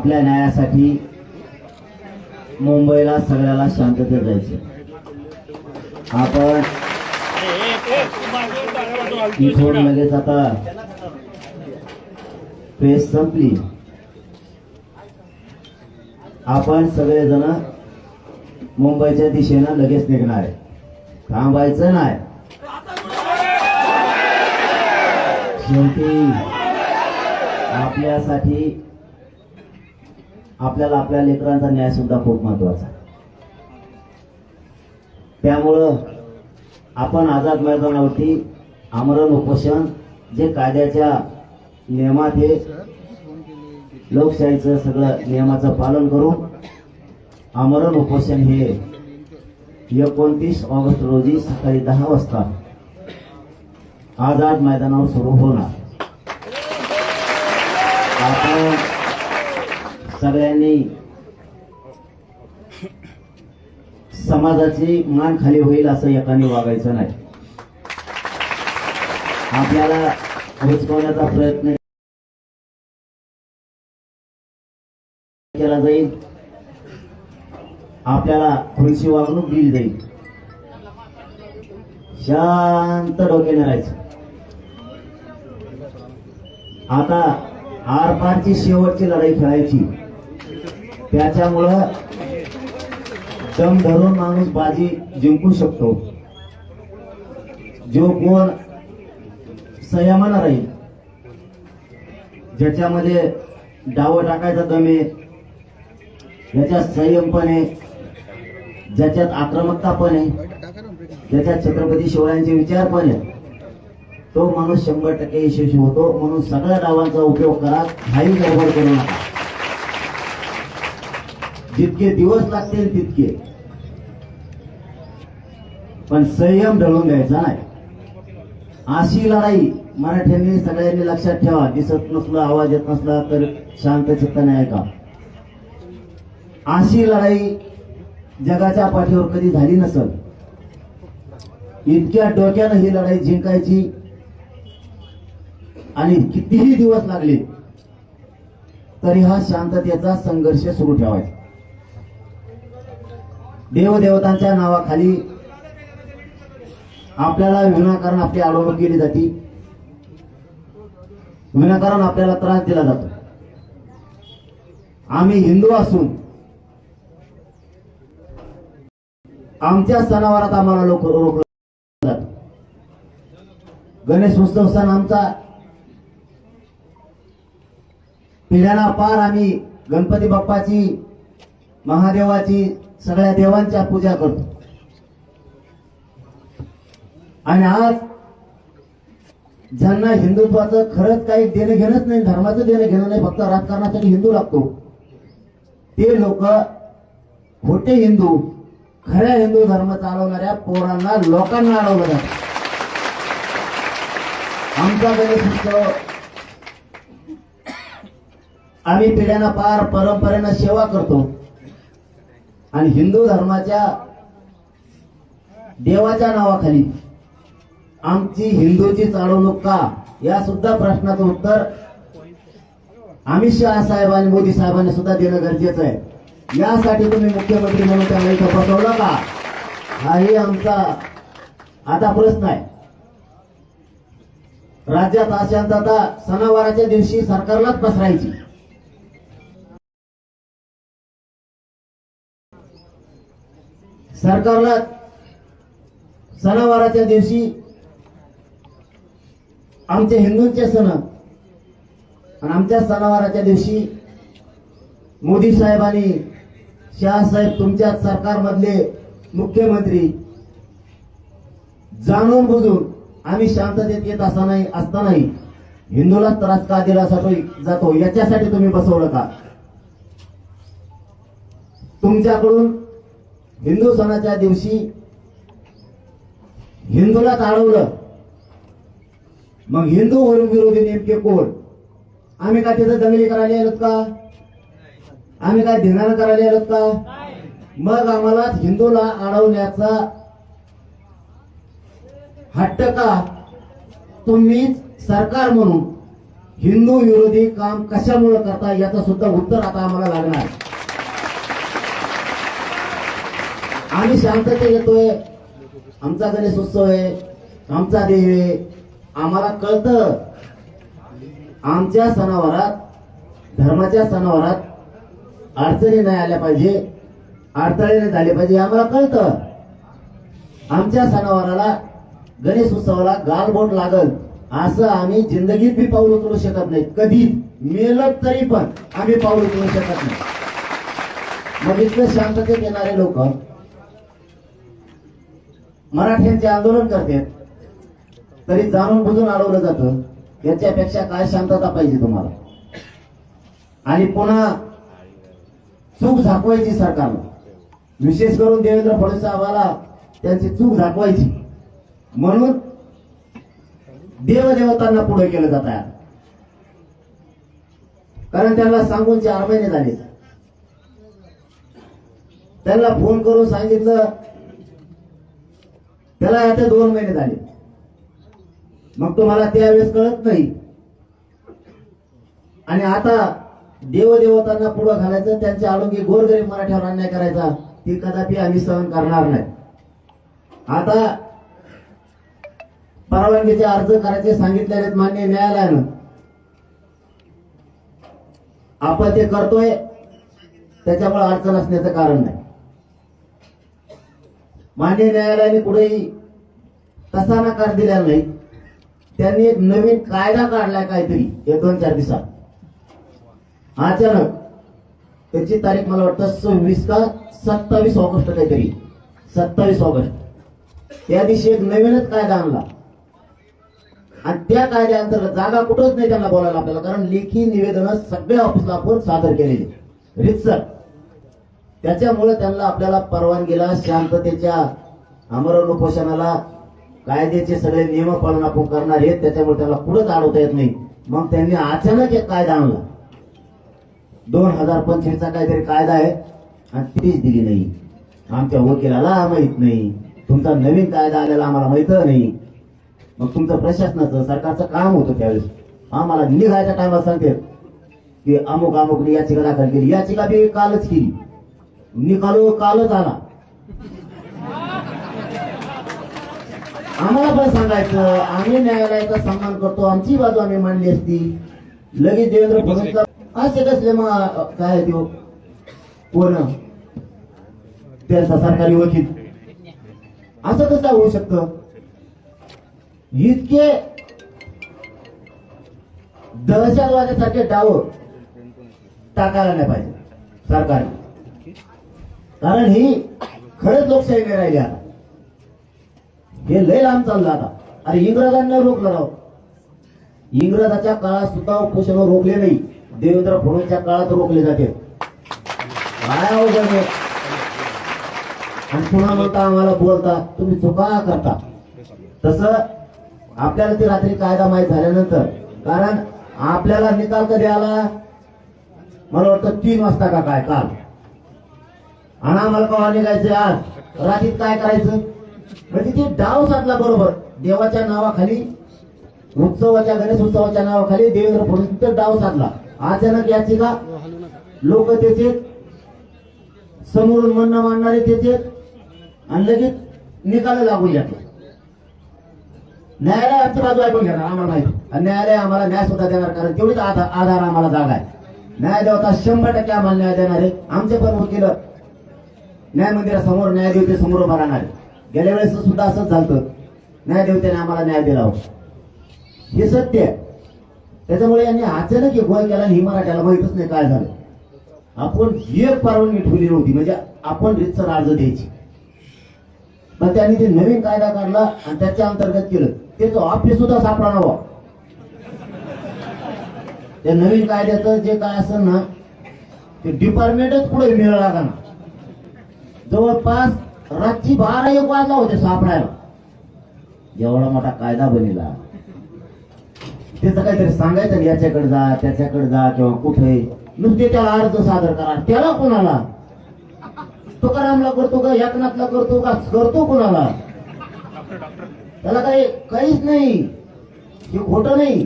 आपल्या न्यायासाठी मुंबईला सगळ्याला शांततेत जायचं. आपण इथून लगेच आता प्रेस संपली, आपण सगळेजण मुंबईच्या दिशेनं लगेच निघणार आहे. थांबायचं नाही. शेवटी आपल्यासाठी आपल्याला आपल्या लेकरांचा न्याय सुद्धा खूप महत्वाचा. त्यामुळं आपण आझाद मैदानावरती आमरण उपोषण जे कायद्याच्या नियमात हे लोकशाहीचं सगळं नियमाचं पालन करून आमरण उपोषण हे 29 ऑगस्ट रोजी सकाळी 10 वाजता आझाद मैदानावर सुरू होणार. आपण सगळ्यांनी समाजाची मान खाली होईल असं एकाने वागायचं नाही. आपल्याला हुसकवण्याचा प्रयत्न केला जाईल, आपल्याला खुर्ची वागणूक दिली जाईल. शांत डोक्याने राहायचं. आता आरपारची शेवटची लढाई खेळायची. त्याच्यामुळं दम धरून माणूस बाजी जिंकू शकतो. जो कोण संयमानं राहील, ज्याच्यामध्ये डाव टाकायचा दम आहे, ज्याच्यात संयम पण आहे, ज्याच्यात आक्रमकता पण आहे, ज्याच्यात छत्रपती शिवरायांचे विचार पण आहे, तो माणूस 100% यशस्वी होतो. म्हणून सगळ्या डावांचा उपयोग करा, काही गडबड करू नका. जितके दिवस लागतील तितके, पण संयम ढळून द्यायचा नाही. अशी लढाई मराठ्यांनी सगळ्यांनी लक्षात ठेवा. दिसत नसलं, आवाज येत नसला तर शांत चित्ताने ऐका. अशी लढाई जगाच्या पाठीवर कधी झाली नसल. इतक्या डोक्यानं ही लढाई जिंकायची आणि कितीही दिवस लागले तरी हा शांततेचा संघर्ष सुरू ठेवायचा. देवदेवतांच्या नावाखाली आपल्याला विनाकारण आपली अडवणूक केली जाते, विनाकारण आपल्याला त्रास दिला जातो. आम्ही हिंदू असून आमच्या सणावारात आम्हाला लोक रोखलं जातं. गणेश उत्सव सण आमचा, पिढ्याना पार आम्ही गणपती बाप्पाची, महादेवाची, सगळ्या देवांच्या पूजा करतो. आणि आज ज्यांना हिंदुत्वाचं खरंच काही देणं घेणंच नाही, धर्माचं देणं घेणं नाही, फक्त राजकारणासाठी हिंदू लागतो, ते लोक खोटे हिंदू खऱ्या हिंदू धर्म चालवणाऱ्या पोरांना, लोकांना अडवलं जातं. आमचा गणेश उत्सव आम्ही पिढ्यांना पार परंपरेनं सेवा करतो आणि हिंदू धर्माच्या देवाच्या नावाखाली आमची हिंदूची चालवणूक का, या सुद्धा प्रश्नाचं उत्तर अमित शहा साहेबांनी, मोदी साहेबांनी सुद्धा देणं गरजेचं आहे. यासाठी तुम्ही मुख्यमंत्री म्हणून त्यांना इथं बसवलं का, हाही आमचा आता प्रश्न आहे. राज्यात अशांतता सणावाराच्या दिवशी सरकारलाच पसरायची. सरकारला सणावाराच्या दिवशी आमचे हिंदूंचे सण आणि आमच्या सणावाराच्या दिवशी मोदी साहेबांनी, शहासाहेब, तुमच्या सरकारमधले मुख्यमंत्री जाणून बुजून आम्ही शांततेत येत असतानाही हिंदूला त्रास का दिला जातो, याच्यासाठी तुम्ही बसवलं का? तुमच्याकडून हिंदू सणाच्या दिवशी हिंदूला अडवलं, मग हिंदू विरोधी नेमके कोण? आम्ही काय तिथं दंगली करायला आलोत का? आम्ही काय धिंगाणा करायला आलोत का? मग आम्हाला हिंदूला अडवण्याचा हट्ट का? तुम्ही सरकार म्हणून हिंदू विरोधी काम कशामुळे करता याचं सुद्धा उत्तर आता आम्हाला लागणार. आम्ही शांततेत येतोय, आमचा गणेशोत्सव आहे, आमचा देव आहे, आम्हाला कळतं आमच्या सणावारात, धर्माच्या सणावारात अडचणी नाही आल्या पाहिजे, अडथळे नाही झाले पाहिजे, आम्हाला कळतं. आमच्या सणावाराला, गणेश उत्सवाला गालबोट लागल असं आम्ही जिंदगीत बी पाऊल उचलू शकत नाही. कधी मेलं तरी पण आम्ही पाऊल उचलू शकत नाही. मग इतकं शांततेत येणारे लोक मराठ्यांचे आंदोलन करतात तरी जाणून बुजून अडवलं जातं. याच्यापेक्षा काय शांतता पाहिजे तुम्हाला? आणि पुन्हा चूक झाकवायची सरकारला, विशेष करून देवेंद्र फडणवीस साहेबाला त्यांची चूक झाकवायची म्हणून देवदेवतांना पुढे केलं जात आहे. कारण त्यांना सांगून 4 महिने झाले. त्यांना फोन करून सांगितलं, त्याला आता 2 महिने झाले. मग तुम्हाला त्यावेळेस कळत नाही आणि आता देवदेवतांना पुढे घालायचं, त्यांच्या आडोंगी गोरगरीब मराठ्यावर अन्याय करायचा, ती कदापि आम्ही सहन करणार नाही. आता परवानगीचे अर्ज करायचे सांगितले आहेत मान्य न्यायालयानं, आपण ते करतोय, त्याच्यामुळे अडचण असण्याचं कारण नाही. मान्य न्यायालयाने कुठेही तसा नकार दिलेला नाही. त्यांनी एक नवीन कायदा काढलाय काहीतरी 1-2-4 दिवसात. अचानक त्याची तारीख मला वाटतं 26 का 27 ऑगस्ट काहीतरी, 27 ऑगस्ट त्या दिवशी एक नवीनच कायदा आणला. आणि त्या कायद्याअंतर्गत जागा कुठंच नाही त्यांना बोलायला आपल्याला, कारण लेखी निवेदन सगळ्या ऑफिसला आपण सादर केलेली रितसर. त्याच्यामुळे त्यांना आपल्याला परवानगीला, शांततेच्या आमरण उपोषणाला कायद्याचे सगळे नियम पालन आपण करणार आहेत. त्याच्यामुळे त्याला पुढेच अडवता येत नाही. मग त्यांनी अचानक एक कायदा आणला, 2025 चा काहीतरी कायदा आहे आणि तीच दिली नाही. आमच्या वकिलाला माहित नाही, तुमचा नवीन कायदा आलेला आम्हाला माहित नाही. मग तुमचं प्रशासनाचं, सरकारचं काम होतं त्यावेळेस. आम्हाला निघायच्या टायमाला सांगते की अमुक अमुक याचिका दाखल केली, याचिका बी कालच केली, निकाल कालच आला. आम्हाला पण सांगायचं, आम्ही न्यायालयाचा सन्मान करतो, आमची बाजू आम्ही मांडली असती. लगेच देवेंद्र फडणवीस असे कसले मग काय देऊ कोण त्यांचा सरकारी वकील, असं कसं होऊ शकतं? इतके दहशतवादासारखे डाव टाकायला नाही पाहिजे सरकारने, कारण ही खरंच लोकशाही नाही राहिली. आता हे लय लांब चाललं. आता अरे इंग्रजांना रोखलं राव, इंग्रजाच्या काळात सुद्धा उपोषण रोखले नाही, देवेंद्र फडणवीसच्या काळात रोखले जाते. काय अवघड आहे. आणि पुन्हा म्हणता आम्हाला बोलता, तुम्ही चुका करता. तसं आपल्याला ती रात्री कायदा माहीत झाल्यानंतर, कारण आपल्याला निकाल कधी आला मला वाटतं 3 वाजता का काय काल, आणि आम्हाला केव्हा निघायचं आज रात्रीत काय करायचं. म्हणजे ते डाव साधला बरोबर देवाच्या नावाखाली, उत्सवाच्या गणेश उत्सवाच्या नावाखाली देवेंद्र फडणवीस डाव साधला. अचानक याचिका लोक त्याचे समोरून म्हणणं मांडणारे त्याचे, आणि लगेच निकाल लागून जातो. न्यायालय आमची बाजू ऐकून घेणार आम्हाला माहिती, आणि न्यायालय आम्हाला न्याय सुद्धा देणार, कारण तेवढीच आधार आम्हाला जागा आहे. न्यायदेवता 100% आम्हाला न्याय देणार आहे. आमचे पण वकील न्याय मंदिरासमोर, न्यायदेवतेसमोर उभा राहणार आहे. गेल्या वेळेस सुद्धा असंच झालं, न्यायदेवतेने आम्हाला न्याय दिला होता, हे सत्य आहे. त्याच्यामुळे यांनी अचानक एक गोळ केला आणि ही मराठ्याला माहितच नाही काय झालं. आपण एक परवानगी ठेवली नव्हती, म्हणजे आपण रितसर अर्ज द्यायची, पण त्यांनी ते नवीन कायदा काढला आणि त्याच्या अंतर्गत केलं. त्याचं ऑफिस सुद्धा सापडा नव्हा. त्या नवीन कायद्याचं जे काय असेल ना, ते डिपार्टमेंटच पुढे मिळाला लागा ना. जवळपास रात्री 12-1 वाजला होते सापडायला. एवढा मोठा कायदा बनेला, त्याचं काहीतरी सांगायचं नाही, याच्याकडे जा त्याच्याकडे जा किंवा कुठे, नुसते त्याला अर्ज सादर करा. त्याला कोणाला? तुकारामला करतो का, एकनाथला करतो का, करतो कोणाला? त्याला काहीच नाही, हे खोटं नाही.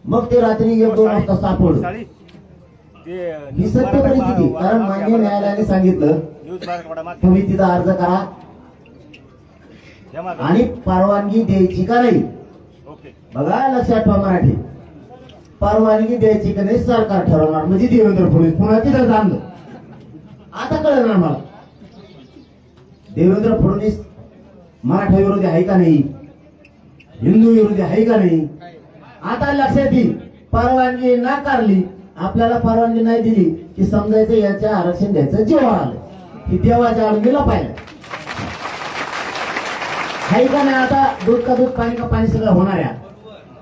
मग ते रात्री 1-2 वाजता सापडलं. ही सत्य परिस्थिती. कारण मान्य न्यायालयाने सांगितलं तुम्ही तिथं अर्ज करा आणि परवानगी द्यायची का नाही. बघा लक्षात ठेवा मराठी, परवानगी द्यायची का नाही सरकार ठरवणार. म्हणजे देवेंद्र फडणवीस पुन्हा तिथं जाणलं. आता कळणार मला देवेंद्र फडणवीस मराठा विरोधी आहे का नाही, हिंदू विरोधी आहे का नाही. आता लक्षात येईल. परवानगी नाकारली, आपल्याला परवानगी नाही दिली की समजायचं याच्या आरक्षण द्यायचं जेव्हा आलं की देवाच्या आडमीला पाहिलं आहे का नाही. आता दूध का दूध पाणी का पाणी सगळं होणार आहे.